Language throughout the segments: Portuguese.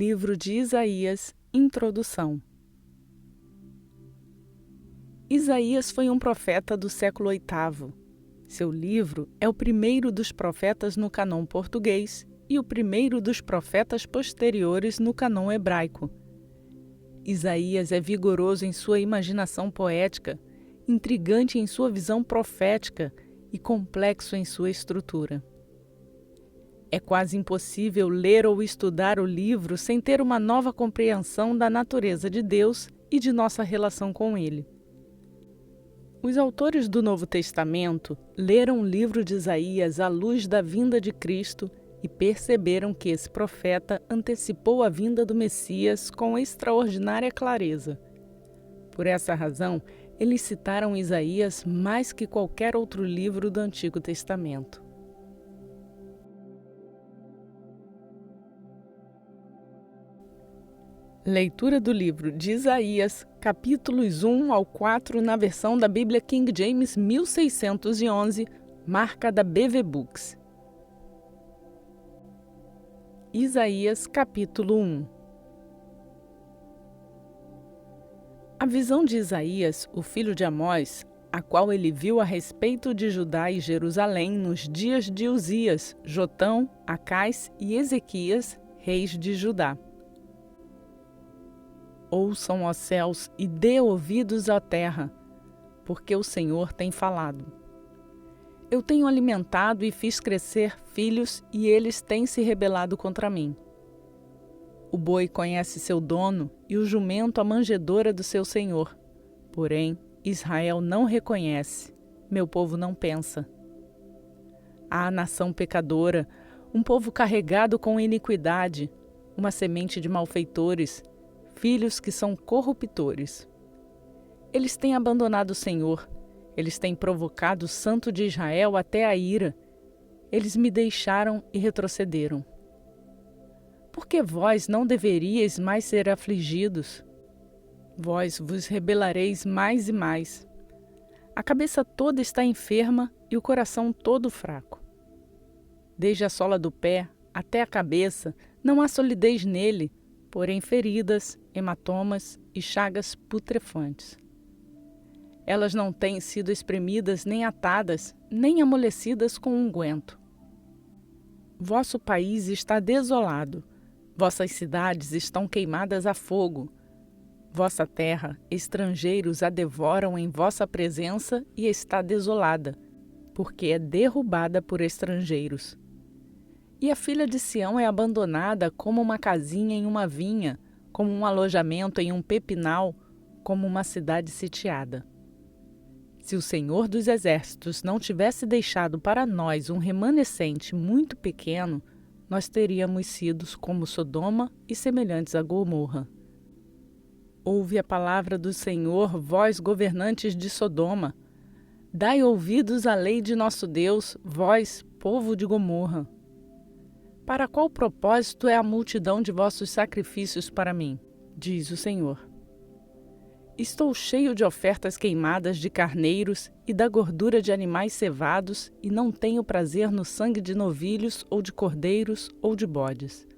Livro de Isaías, Introdução. Isaías foi um profeta do século VIII. Seu livro é o primeiro dos profetas no cânon português e o primeiro dos profetas posteriores no cânon hebraico. Isaías é vigoroso em sua imaginação poética, intrigante em sua visão profética e complexo em sua estrutura. É quase impossível ler ou estudar o livro sem ter uma nova compreensão da natureza de Deus e de nossa relação com Ele. Os autores do Novo Testamento leram o livro de Isaías à luz da vinda de Cristo e perceberam que esse profeta antecipou a vinda do Messias com extraordinária clareza. Por essa razão, eles citaram Isaías mais que qualquer outro livro do Antigo Testamento. Leitura do livro de Isaías, capítulos 1 ao 4, na versão da Bíblia King James 1611, marca da BV Books. Isaías, capítulo 1. A visão de Isaías, o filho de Amós, a qual ele viu a respeito de Judá e Jerusalém nos dias de Uzias, Jotão, Acais e Ezequias, reis de Judá. Ouçam, ó céus, e dê ouvidos à terra, porque o Senhor tem falado. Eu tenho alimentado e fiz crescer filhos, e eles têm se rebelado contra mim. O boi conhece seu dono, e o jumento a manjedoura do seu senhor. Porém, Israel não reconhece, meu povo não pensa. Ah, nação pecadora, um povo carregado com iniquidade, uma semente de malfeitores, filhos que são corruptores. Eles têm abandonado o Senhor, eles têm provocado o Santo de Israel até a ira. Eles me deixaram e retrocederam. Por que vós não deveríeis mais ser afligidos? Vós vos rebelareis mais e mais. A cabeça toda está enferma e o coração todo fraco. Desde a sola do pé até a cabeça não há solidez nele, porém feridas, hematomas e chagas putrefantes. Elas não têm sido espremidas nem atadas, nem amolecidas com unguento. Vosso país está desolado, vossas cidades estão queimadas a fogo. Vossa terra, estrangeiros a devoram em vossa presença e está desolada, porque é derrubada por estrangeiros. E a filha de Sião é abandonada como uma casinha em uma vinha, como um alojamento em um pepinal, como uma cidade sitiada. Se o Senhor dos Exércitos não tivesse deixado para nós um remanescente muito pequeno, nós teríamos sido como Sodoma e semelhantes a Gomorra. Ouve a palavra do Senhor, vós governantes de Sodoma. Dai ouvidos à lei de nosso Deus, vós, povo de Gomorra. Para qual propósito é a multidão de vossos sacrifícios para mim? Diz o Senhor. Estou cheio de ofertas queimadas de carneiros e da gordura de animais cevados, e não tenho prazer no sangue de novilhos, ou de cordeiros, ou de bodes.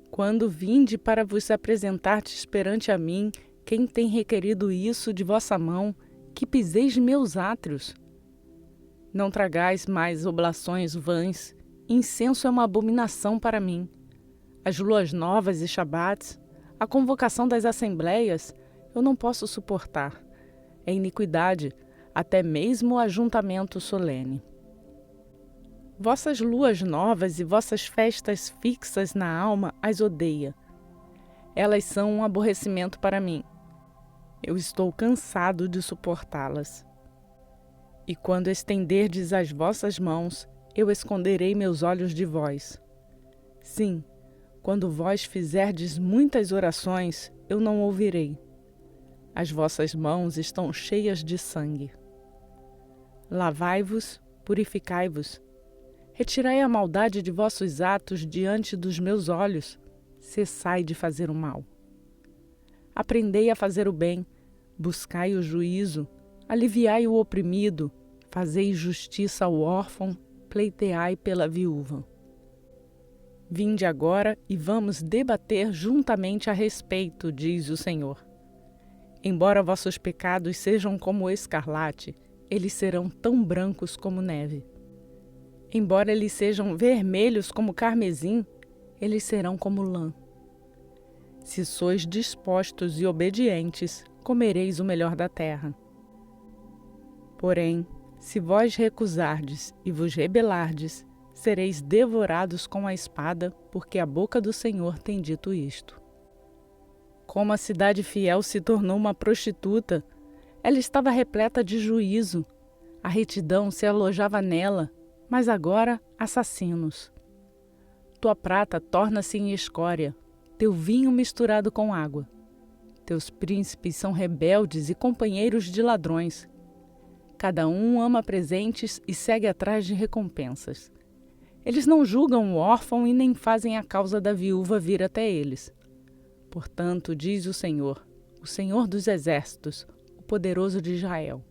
Quando vinde para vos apresentardes perante a mim, quem tem requerido isso de vossa mão, que piseis meus átrios? Não tragais mais oblações vãs. Incenso é uma abominação para mim. As luas novas e shabates, a convocação das assembleias, eu não posso suportar. É iniquidade, até mesmo o ajuntamento solene. Vossas luas novas e vossas festas fixas na alma as odeia. Elas são um aborrecimento para mim. Eu estou cansado de suportá-las. E quando estenderdes as vossas mãos, eu esconderei meus olhos de vós. Sim, quando vós fizerdes muitas orações, eu não ouvirei. As vossas mãos estão cheias de sangue. Lavai-vos, purificai-vos. Retirai a maldade de vossos atos diante dos meus olhos. Cessai de fazer o mal. Aprendei a fazer o bem, buscai o juízo, aliviai o oprimido, fazei justiça ao órfão, pleiteai pela viúva. Vinde agora e vamos debater juntamente a respeito, diz o Senhor. Embora vossos pecados sejam como o escarlate, eles serão tão brancos como neve. Embora eles sejam vermelhos como carmesim, eles serão como lã. Se sois dispostos e obedientes, comereis o melhor da terra. Porém, se vós recusardes e vos rebelardes, sereis devorados com a espada, porque a boca do Senhor tem dito isto. Como a cidade fiel se tornou uma prostituta, ela estava repleta de juízo. A retidão se alojava nela, mas agora assassinos. Tua prata torna-se em escória, teu vinho misturado com água. Teus príncipes são rebeldes e companheiros de ladrões. Cada um ama presentes e segue atrás de recompensas. Eles não julgam o órfão e nem fazem a causa da viúva vir até eles. Portanto, diz o Senhor dos exércitos, o poderoso de Israel: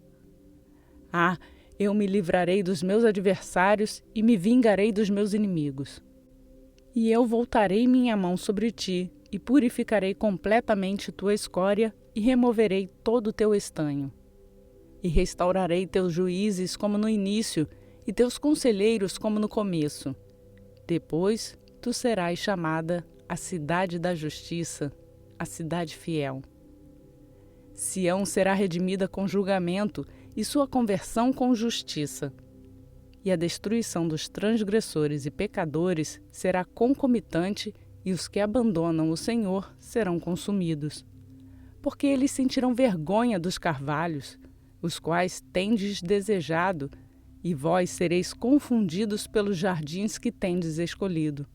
Ah, eu me livrarei dos meus adversários e me vingarei dos meus inimigos. E eu voltarei minha mão sobre ti e purificarei completamente tua escória e removerei todo o teu estanho. E restaurarei teus juízes como no início e teus conselheiros como no começo. Depois tu serás chamada a cidade da justiça, a cidade fiel. Sião será redimida com julgamento e sua conversão com justiça. E a destruição dos transgressores e pecadores será concomitante e os que abandonam o Senhor serão consumidos. Porque eles sentirão vergonha dos carvalhos, os quais tendes desejado, e vós sereis confundidos pelos jardins que tendes escolhido.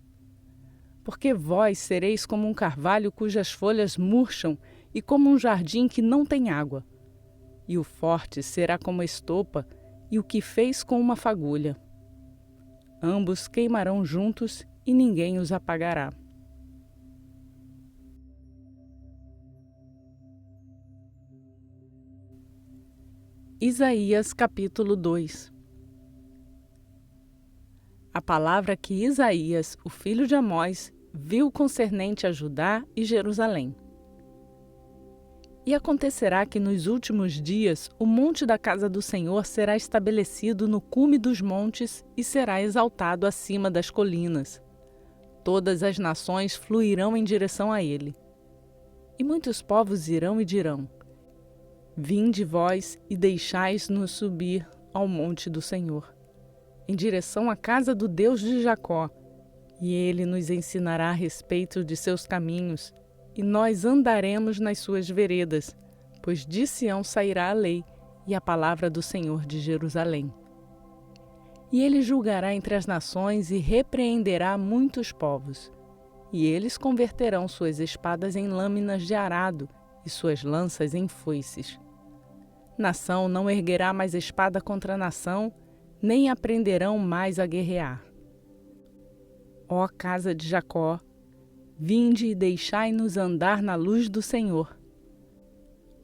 Porque vós sereis como um carvalho cujas folhas murcham e como um jardim que não tem água. E o forte será como estopa e o que fez com uma fagulha. Ambos queimarão juntos e ninguém os apagará. Isaías capítulo 2. A palavra que Isaías, o filho de Amós, viu concernente a Judá e Jerusalém. E acontecerá que nos últimos dias o monte da casa do Senhor será estabelecido no cume dos montes e será exaltado acima das colinas. Todas as nações fluirão em direção a ele. E muitos povos irão e dirão: Vinde vós e deixais-nos subir ao monte do Senhor, em direção à casa do Deus de Jacó, e ele nos ensinará a respeito de seus caminhos, e nós andaremos nas suas veredas, pois de Sião sairá a lei e a palavra do Senhor de Jerusalém. E ele julgará entre as nações e repreenderá muitos povos, e eles converterão suas espadas em lâminas de arado e suas lanças em foices. Nação não erguerá mais espada contra nação, nem aprenderão mais a guerrear. Ó casa de Jacó, vinde e deixai-nos andar na luz do Senhor.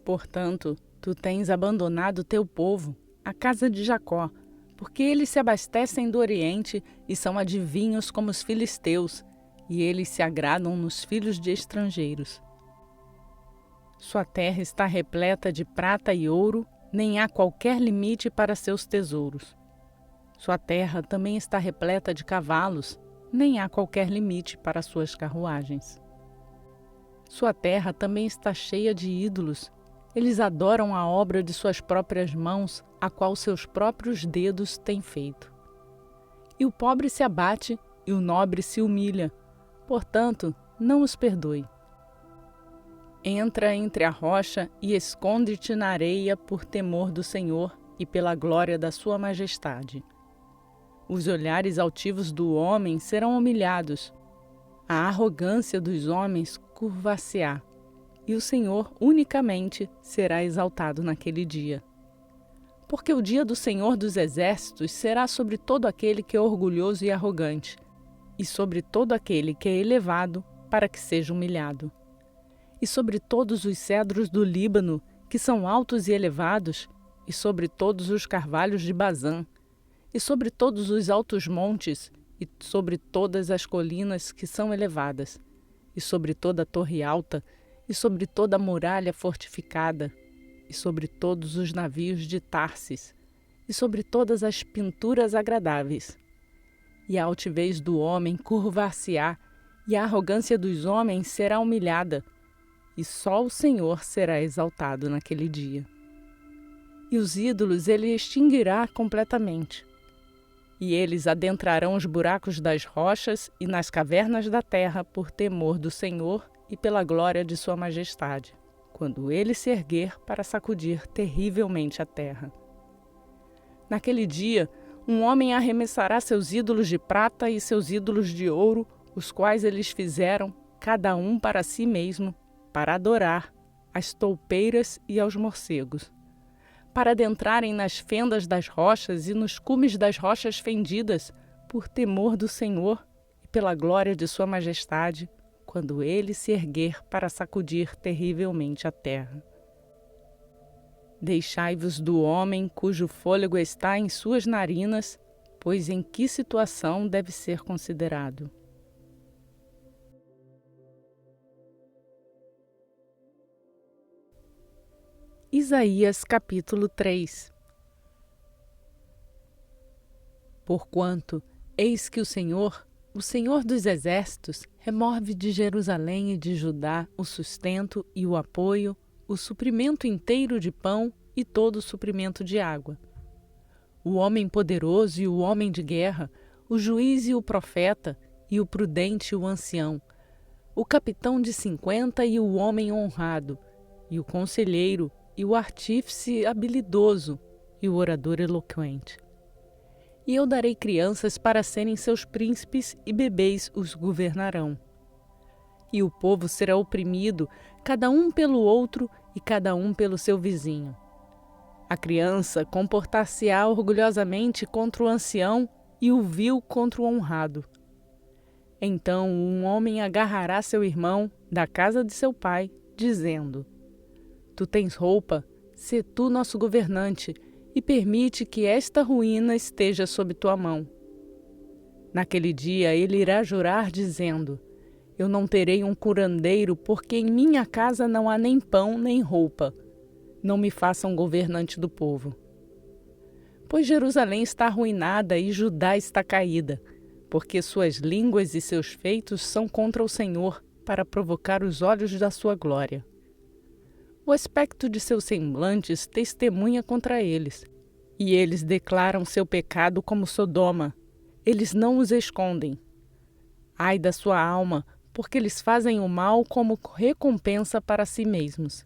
Portanto, tu tens abandonado teu povo, a casa de Jacó, porque eles se abastecem do Oriente e são adivinhos como os filisteus, e eles se agradam nos filhos de estrangeiros. Sua terra está repleta de prata e ouro, nem há qualquer limite para seus tesouros. Sua terra também está repleta de cavalos, nem há qualquer limite para suas carruagens. Sua terra também está cheia de ídolos. Eles adoram a obra de suas próprias mãos, a qual seus próprios dedos têm feito. E o pobre se abate, e o nobre se humilha. Portanto, não os perdoe. Entra entre a rocha e esconde-te na areia por temor do Senhor e pela glória da sua majestade. Os olhares altivos do homem serão humilhados, a arrogância dos homens curvar-se-á, e o Senhor unicamente será exaltado naquele dia. Porque o dia do Senhor dos Exércitos será sobre todo aquele que é orgulhoso e arrogante, e sobre todo aquele que é elevado para que seja humilhado. E sobre todos os cedros do Líbano, que são altos e elevados, e sobre todos os carvalhos de Bazã, e sobre todos os altos montes, e sobre todas as colinas que são elevadas, e sobre toda a torre alta, e sobre toda a muralha fortificada, e sobre todos os navios de Tarsis, e sobre todas as pinturas agradáveis. E a altivez do homem curvar-se-á, e a arrogância dos homens será humilhada, e só o Senhor será exaltado naquele dia. E os ídolos ele extinguirá completamente. E eles adentrarão os buracos das rochas e nas cavernas da terra por temor do Senhor e pela glória de sua majestade, quando ele se erguer para sacudir terrivelmente a terra. Naquele dia, um homem arremessará seus ídolos de prata e seus ídolos de ouro, os quais eles fizeram, cada um para si mesmo, para adorar às toupeiras e aos morcegos, para adentrarem nas fendas das rochas e nos cumes das rochas fendidas, por temor do Senhor e pela glória de sua majestade, quando ele se erguer para sacudir terrivelmente a terra. Deixai-vos do homem cujo fôlego está em suas narinas, pois em que situação deve ser considerado? Isaías capítulo 3. Porquanto, eis que o Senhor dos exércitos, remove de Jerusalém e de Judá o sustento e o apoio, o suprimento inteiro de pão e todo o suprimento de água. O homem poderoso e o homem de guerra, o juiz e o profeta, e o prudente e o ancião, o capitão de 50 e o homem honrado, e o conselheiro, e o artífice habilidoso, e o orador eloquente. E eu darei crianças para serem seus príncipes, e bebês os governarão. E o povo será oprimido, cada um pelo outro, e cada um pelo seu vizinho. A criança comportar-se-á orgulhosamente contra o ancião, e o vil contra o honrado. Então um homem agarrará seu irmão da casa de seu pai, dizendo: Tu tens roupa, sê tu nosso governante, e permite que esta ruína esteja sob tua mão. Naquele dia ele irá jurar, dizendo: Eu não terei um curandeiro, porque em minha casa não há nem pão nem roupa. Não me façam governante do povo. Pois Jerusalém está arruinada e Judá está caída, porque suas línguas e seus feitos são contra o Senhor, para provocar os olhos da sua glória. O aspecto de seus semblantes testemunha contra eles, e eles declaram seu pecado como Sodoma. Eles não os escondem. Ai da sua alma, porque eles fazem o mal como recompensa para si mesmos.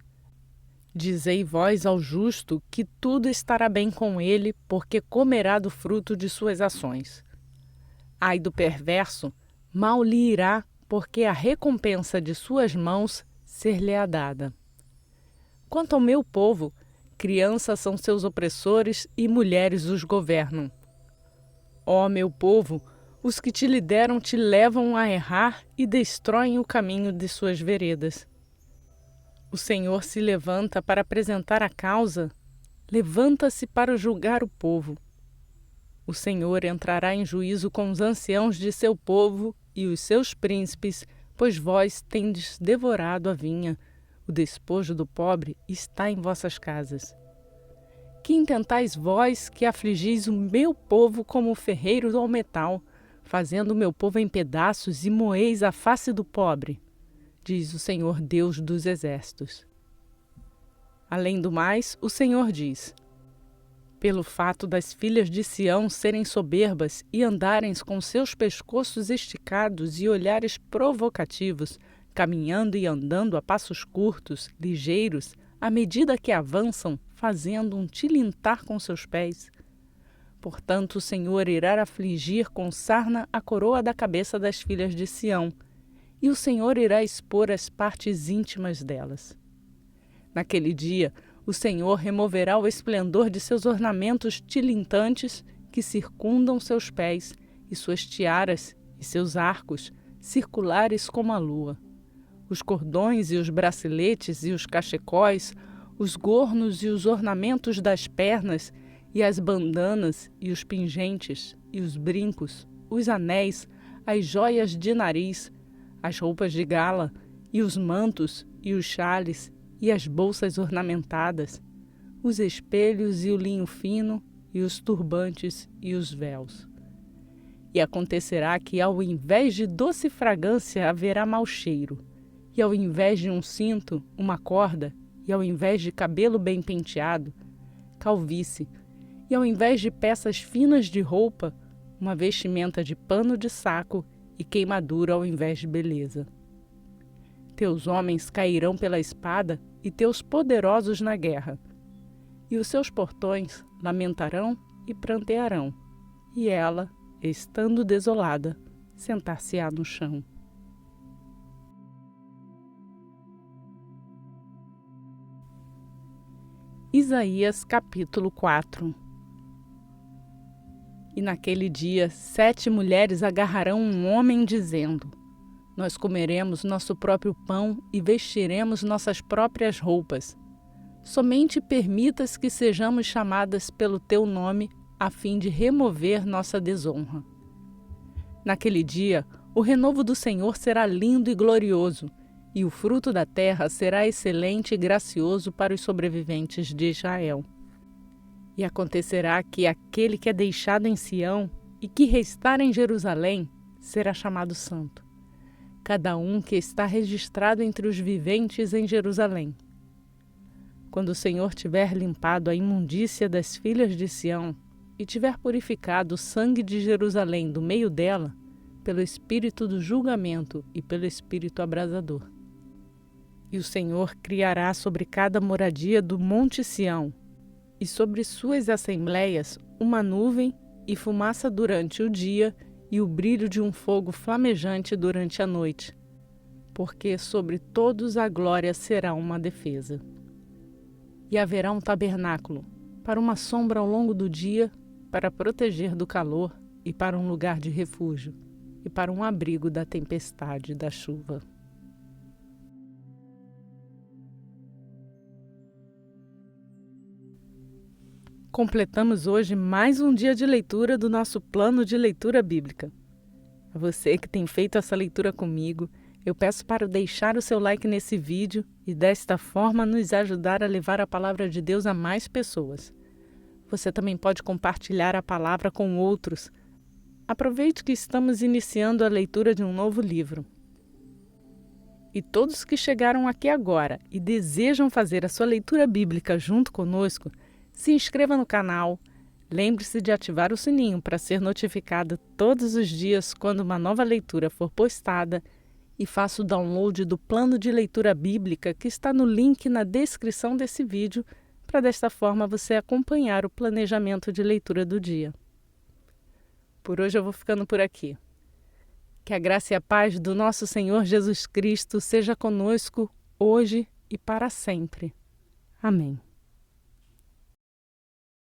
Dizei vós ao justo que tudo estará bem com ele, porque comerá do fruto de suas ações. Ai do perverso, mal lhe irá, porque a recompensa de suas mãos ser-lhe-á dada. Quanto ao meu povo, crianças são seus opressores e mulheres os governam. Ó meu povo, os que te lideram te levam a errar e destroem o caminho de suas veredas. O Senhor se levanta para apresentar a causa, levanta-se para julgar o povo. O Senhor entrará em juízo com os anciãos de seu povo e os seus príncipes, pois vós tendes devorado a vinha. O despojo do pobre está em vossas casas. Que intentais vós que afligis o meu povo como o ferreiro ao metal, fazendo o meu povo em pedaços e moeis a face do pobre, diz o Senhor Deus dos exércitos. Além do mais, o Senhor diz: Pelo fato das filhas de Sião serem soberbas e andarem com seus pescoços esticados e olhares provocativos, caminhando e andando a passos curtos, ligeiros, à medida que avançam, fazendo um tilintar com seus pés. Portanto, o Senhor irá afligir com sarna a coroa da cabeça das filhas de Sião, e o Senhor irá expor as partes íntimas delas. Naquele dia, o Senhor removerá o esplendor de seus ornamentos tilintantes que circundam seus pés, e suas tiaras e seus arcos, circulares como a lua. Os cordões e os braceletes e os cachecóis, os gornos e os ornamentos das pernas, e as bandanas e os pingentes e os brincos, os anéis, as joias de nariz, as roupas de gala, e os mantos, e os xales, e as bolsas ornamentadas, os espelhos e o linho fino, e os turbantes e os véus. E acontecerá que, ao invés de doce fragrância, haverá mau cheiro, e ao invés de um cinto, uma corda, e ao invés de cabelo bem penteado, calvície, e ao invés de peças finas de roupa, uma vestimenta de pano de saco e queimadura ao invés de beleza. Teus homens cairão pela espada e teus poderosos na guerra, e os seus portões lamentarão e prantearão, e ela, estando desolada, sentar-se-á no chão. Isaías capítulo 4. E naquele dia 7 mulheres agarrarão um homem, dizendo: Nós comeremos nosso próprio pão e vestiremos nossas próprias roupas. Somente permitas que sejamos chamadas pelo teu nome, a fim de remover nossa desonra. Naquele dia, o renovo do Senhor será lindo e glorioso, e o fruto da terra será excelente e gracioso para os sobreviventes de Israel. E acontecerá que aquele que é deixado em Sião e que restar em Jerusalém será chamado santo, cada um que está registrado entre os viventes em Jerusalém. Quando o Senhor tiver limpado a imundícia das filhas de Sião e tiver purificado o sangue de Jerusalém do meio dela, pelo espírito do julgamento e pelo espírito abrasador. E o Senhor criará sobre cada moradia do monte Sião e sobre suas assembleias uma nuvem e fumaça durante o dia e o brilho de um fogo flamejante durante a noite, porque sobre todos a glória será uma defesa. E haverá um tabernáculo, para uma sombra ao longo do dia, para proteger do calor, e para um lugar de refúgio, e para um abrigo da tempestade e da chuva. Completamos hoje mais um dia de leitura do nosso plano de leitura bíblica. A você que tem feito essa leitura comigo, eu peço para deixar o seu like nesse vídeo e desta forma nos ajudar a levar a palavra de Deus a mais pessoas. Você também pode compartilhar a palavra com outros. Aproveite que estamos iniciando a leitura de um novo livro. E todos que chegaram aqui agora e desejam fazer a sua leitura bíblica junto conosco, se inscreva no canal, lembre-se de ativar o sininho para ser notificado todos os dias quando uma nova leitura for postada e faça o download do plano de leitura bíblica que está no link na descrição desse vídeo, para desta forma você acompanhar o planejamento de leitura do dia. Por hoje eu vou ficando por aqui. Que a graça e a paz do nosso Senhor Jesus Cristo seja conosco hoje e para sempre. Amém.